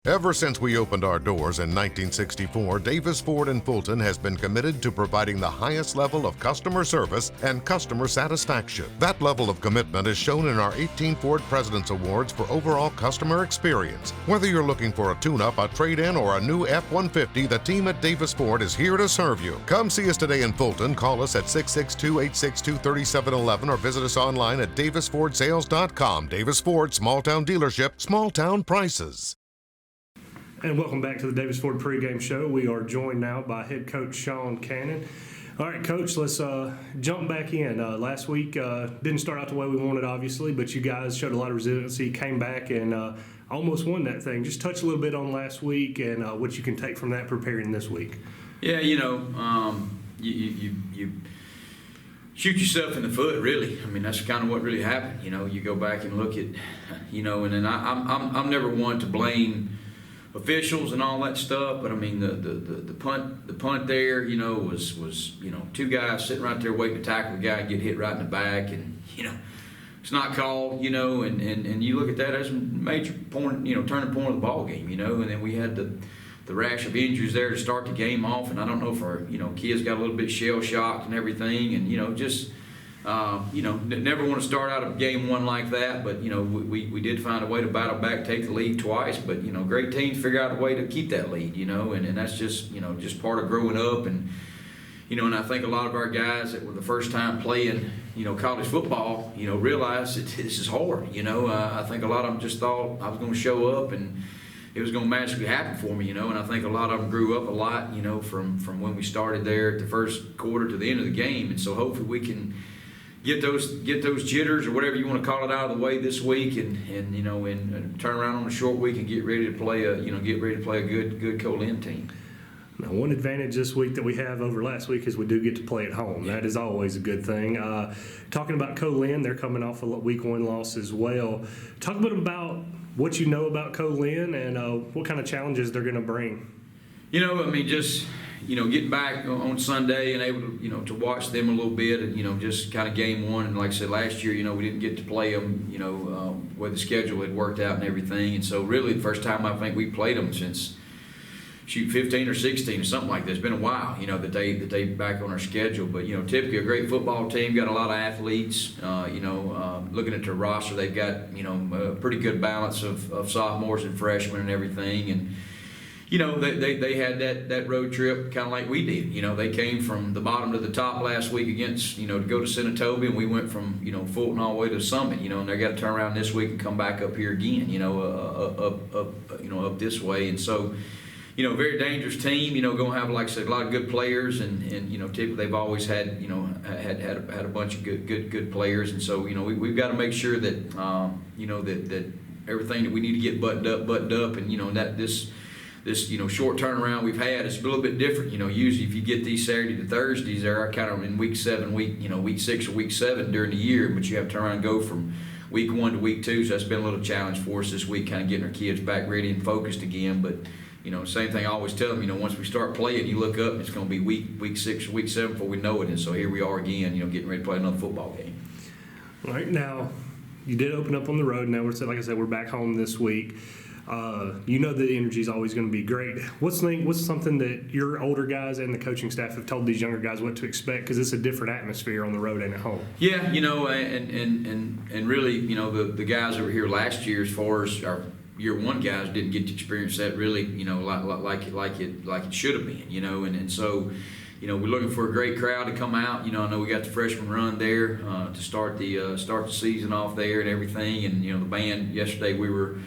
Ever since we opened our doors in 1964, Davis Ford in Fulton has been committed to providing the highest level of customer service and customer satisfaction. That level of commitment is shown in our 18 Ford President's Awards for overall customer experience. Whether you're looking for a tune-up, a trade-in, or a new F-150, the team at Davis Ford is here to serve you. Come see us today in Fulton. Call us at 662-862-3711 or visit us online at davisfordsales.com. Davis Ford, small-town dealership, small-town prices. And welcome back to the Davis Ford pregame show. We are joined now by head coach Sean Cannon. All right, Coach, let's jump back in. Last week didn't start out the way we wanted, obviously, but you guys showed a lot of resiliency, came back, and almost won that thing. Just touch a little bit on last week and what you can take from that preparing this week. Yeah, you shoot yourself in the foot, really. I mean, that's kind of what really happened. You go back and look at, and then I'm never one to blame officials and all that stuff, but I mean the punt there, was two guys sitting right there waiting to tackle the guy and get hit right in the back, and it's not called, and you look at that as a major point, turning point of the ball game, and then we had the rash of injuries there to start the game off, and I don't know if our kids got a little bit shell shocked and everything, and never want to start out of game one like that, but we did find a way to battle back, take the lead twice, but great teams figure out a way to keep that lead, and that's just part of growing up, and and I think a lot of our guys that were the first time playing college football realized that this is hard. I think a lot of them just thought I was going to show up and it was going to magically happen for me, and I think a lot of them grew up a lot, from when we started there at the first quarter to the end of the game, and so hopefully we can get those jitters or whatever you want to call it out of the way this week, and turn around on a short week and get ready to play a good Co-Lin team. Now, one advantage this week that we have over last week is we do get to play at home. That is always a good thing. Talking about Co-Lin, they're coming off a week one loss as well. Talk a bit about what you know about Co-Lin and what kind of challenges they're going to bring. Getting back on Sunday and able to, to watch them a little bit and, just kind of game one. And like I said, last year, we didn't get to play them, where the schedule had worked out and everything. And so really the first time I think we played them since, 15 or 16 or something like that. It's been a while, that they back on our schedule. But, typically a great football team, got a lot of athletes. Looking at their roster, they've got, a pretty good balance of sophomores and freshmen and everything. And, they had that road trip kind of like we did. They came from the bottom to the top last week against, to go to Senatobia, and we went from, Fulton all the way to Summit, and they got to turn around this week and come back up here again, up this way. And so, very dangerous team, going to have, like I said, a lot of good players, and typically they've always had, had a bunch of good players. And so, we've got to make sure that, that everything that we need to get buttoned up, and, that this short turnaround we've had is a little bit different. Usually if you get these Saturday to Thursdays, they're kind of in week 6 or week 7 during the year, but you have to turn around and go from week 1 to week 2. So that's been a little challenge for us this week, kind of getting our kids back ready and focused again. But same thing I always tell them. Once we start playing, you look up, and it's going to be week 6 or week 7 before we know it. And so here we are again, getting ready to play another football game. All right, now you did open up on the road. Now like I said, we're back home this week. The energy is always going to be great. What's something that your older guys and the coaching staff have told these younger guys what to expect? Because it's a different atmosphere on the road and at home. Yeah, and really, the guys over here last year, as far as our year one guys, didn't get to experience that really, like it should have been, and so. We're looking for a great crowd to come out. I know we got the freshman run there to start the season off there and everything, and the band yesterday we were.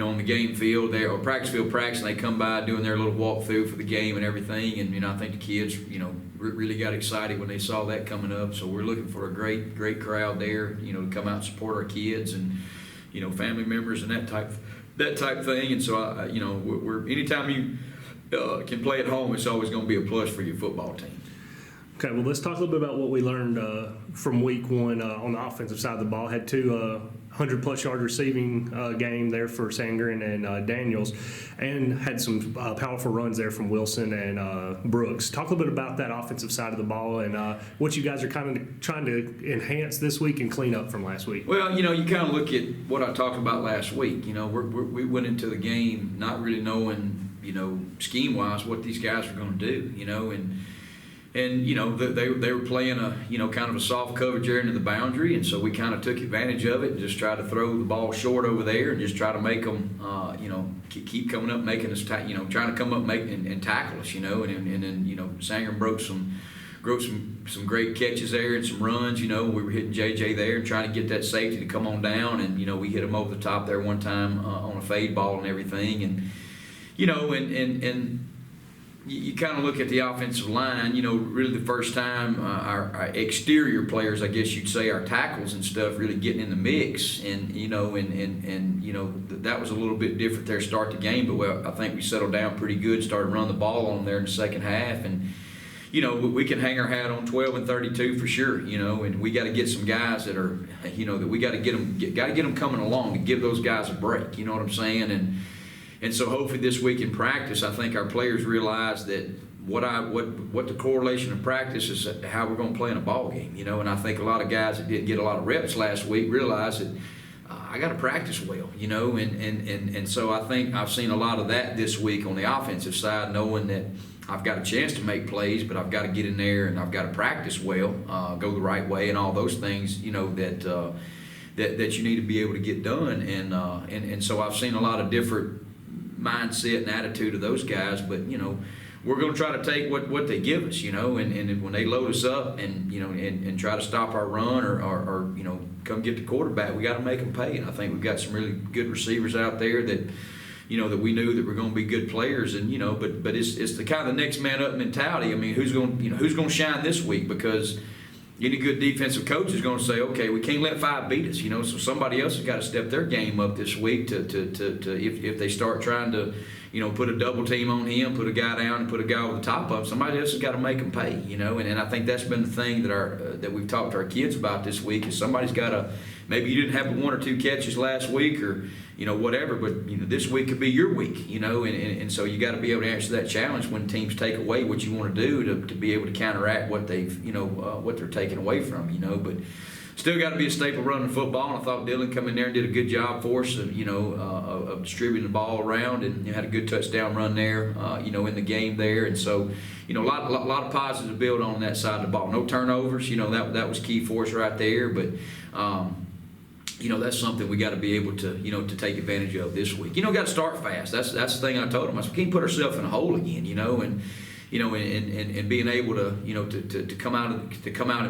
On the game field there, or practice field practicing, they come by doing their little walkthrough for the game and everything. And, I think the kids, really got excited when they saw that coming up. So we're looking for a great crowd there, to come out and support our kids and, family members and that type thing. And so, we're anytime you can play at home, it's always going to be a plus for your football team. Okay, well, let's talk a little bit about what we learned from week one on the offensive side of the ball. Had two 100-plus yard receiving game there for Sangren and Daniels, and had some powerful runs there from Wilson and Brooks. Talk a little bit about that offensive side of the ball and what you guys are kind of trying to enhance this week and clean up from last week. Well, you kind of look at what I talked about last week. We went into the game not really knowing, scheme-wise what these guys are going to do, and they were playing a kind of a soft coverage area into the boundary, and so we kind of took advantage of it and just tried to throw the ball short over there and just try to make them keep coming up, making us trying to come up and tackle us, and then Sanger broke some great catches there and some runs. We were hitting JJ there and trying to get that safety to come on down, and we hit him over the top there one time on a fade ball and everything, and you kind of look at the offensive line, really the first time our exterior players, I guess you'd say, our tackles and stuff, really getting in the mix, and that was a little bit different there to start the game, but I think we settled down pretty good, started running the ball on there in the second half, and we can hang our hat on 12 and 32 for sure, and we got to get some guys that are, that we got to get them coming along and give those guys a break, you know what I'm saying, and so hopefully this week in practice, I think our players realize that what the correlation of practice is how we're going to play in a ball game, and I think a lot of guys that didn't get a lot of reps last week realized that I got to practice well, and so I think I've seen a lot of that this week on the offensive side, knowing that I've got a chance to make plays, but I've got to get in there and I've got to practice well, go the right way, and all those things, that you need to be able to get done, and so I've seen a lot of different mindset and attitude of those guys, but we're going to try to take what they give us, and when they load us up and try to stop our run or come get the quarterback, we got to make them pay. And I think we've got some really good receivers out there that that we knew that were going to be good players, and but it's the kind of the next man up mentality. I mean, who's going to shine this week, because any good defensive coach is going to say, okay, we can't let 5 beat us, so somebody else has got to step their game up this week to if they start trying to, put a double team on him, put a guy down and put a guy over the top of him, somebody else has got to make them pay, and I think that's been the thing that we've talked to our kids about this week, is somebody's got to, maybe you didn't have 1 or 2 catches last week or, whatever, but, this week could be your week, and so you got to be able to answer that challenge when teams take away what you want to do to be able to counteract what they've, what they're taking away from, but still got to be a staple running football, and I thought Dylan come in there and did a good job for us of, of distributing the ball around, and had a good touchdown run there, in the game there, and so, a lot of positives to build on that side of the ball. No turnovers, that was key for us right there, but, that's something we got to be able to, to take advantage of this week. Got to start fast. That's the thing I told them. I said, we can't put ourselves in a hole again, and being able to, to come out and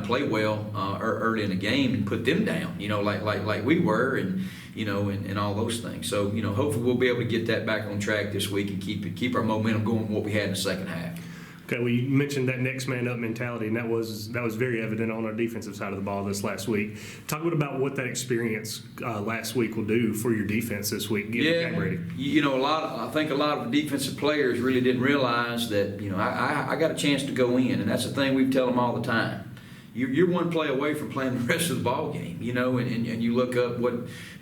play well early in the game and put them down, like we were, and and all those things. So hopefully we'll be able to get that back on track this week and keep our momentum going from what we had in the second half. Okay, well, you mentioned that next man up mentality, and that was very evident on our defensive side of the ball this last week. Talk a bit about what that experience last week will do for your defense this week, getting the game ready. I think a lot of the defensive players really didn't realize that, I got a chance to go in, and that's the thing we tell them all the time. You're one play away from playing the rest of the ball game, and you look up what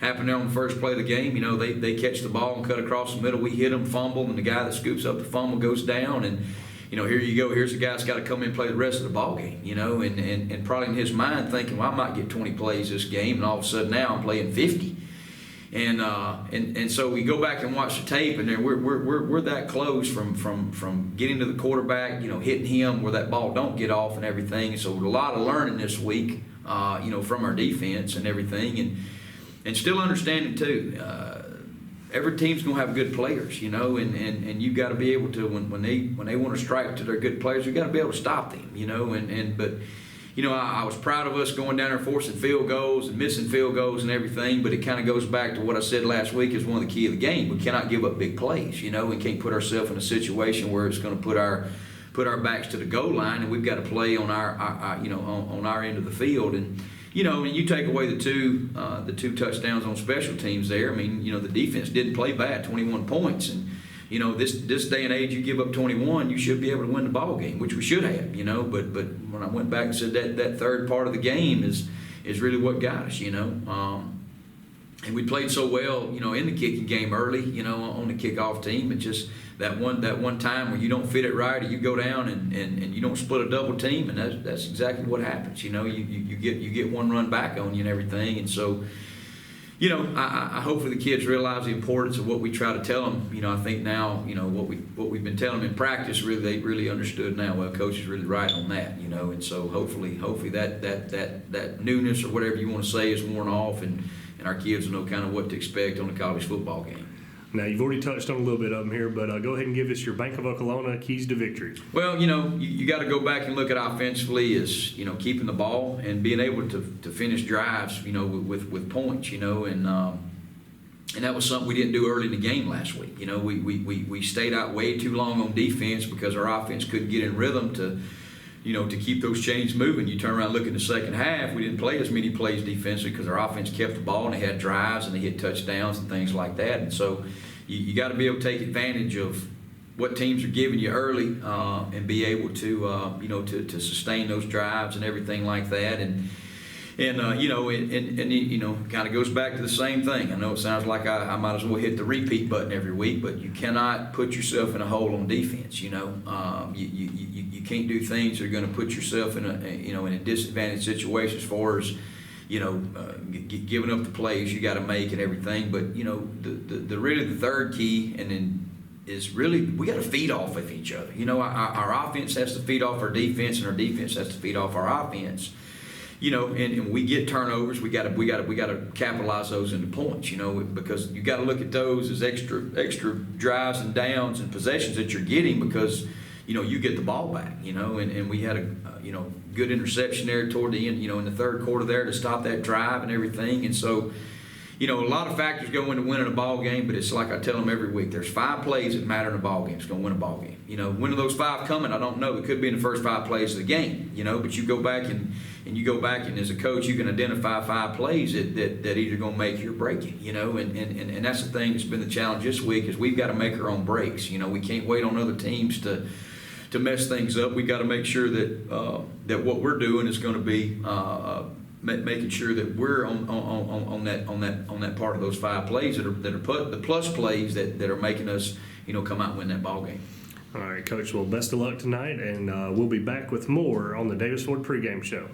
happened there on the first play of the game. They catch the ball and cut across the middle. We hit them, fumble, and the guy that scoops up the fumble goes down, and here you go. Here's a guy that's got to come in and play the rest of the ball game, and probably in his mind thinking, well, I might get 20 plays this game, and all of a sudden now I'm playing 50. And so we go back and watch the tape, and then we're that close from getting to the quarterback, hitting him where that ball don't get off and everything. And so a lot of learning this week, from our defense and everything, and still understanding too. Every team's gonna have good players, and you got to be able to when they want to strike to their good players, you got to be able to stop them, but. I was proud of us going down there forcing field goals and missing field goals and everything, but it kind of goes back to what I said last week is one of the key of the game. We cannot give up big plays, we can't put ourselves in a situation where it's going to put our backs to the goal line, and we've got to play on our on our end of the field. And and you take away the two touchdowns on special teams there. I mean, the defense didn't play bad, 21 points, and this day and age, you give up 21, you should be able to win the ball game, which we should have, But when I went back and said that third part of the game is really what got us, And we played so well, in the kicking game early, on the kickoff team. It just that one time where you don't fit it right, or you go down and you don't split a double team, and that's exactly what happens. You get one run back on you and everything, and so. I hopefully the kids realize the importance of what we try to tell them. I think now, what we've been telling them in practice, really they really understood now. Well, coach is really right on that, and so hopefully that newness or whatever you want to say is worn off, and our kids will know kind of what to expect on a college football game. Now, you've already touched on a little bit of them here, but go ahead and give us your Bank of Okolona keys to victory. Well, you got to go back and look at offensively is, keeping the ball and being able to finish drives, with points, and that was something we didn't do early in the game last week. We stayed out way too long on defense because our offense couldn't get in rhythm to keep those chains moving. You turn around and look in the second half, we didn't play as many plays defensively because our offense kept the ball and they had drives and they hit touchdowns and things like that. And so you got to be able to take advantage of what teams are giving you early and be able to, to sustain those drives and everything like that. And kind of goes back to the same thing. I know it sounds like I might as well hit the repeat button every week, but you cannot put yourself in a hole on defense. You can't do things that are going to put yourself in a disadvantaged situation as far as giving up the plays you got to make and everything. But really the third key and then is really we got to feed off of each other. Our offense has to feed off our defense, and our defense has to feed off our offense. And we get turnovers. We got to capitalize those into points. Because you got to look at those as extra drives and downs and possessions that you're getting because you get the ball back. And we had a good interception there toward the end. In the third quarter there to stop that drive and everything. And so. A lot of factors go into winning a ball game, but it's like I tell them every week. There's 5 plays that matter in a ball game. It's going to win a ball game. When are those 5 coming? I don't know. It could be in the first 5 plays of the game. But you go back and as a coach, you can identify 5 plays that either going to make you or break you. And that's the thing that's been the challenge this week is we've got to make our own breaks. We can't wait on other teams to mess things up. We got to make sure that what we're doing is going to be. Making sure that we're on that part of those 5 plays that are the plus plays that are making us come out and win that ball game. All right, Coach. Well, best of luck tonight, and we'll be back with more on the Davis Ford Pregame Show.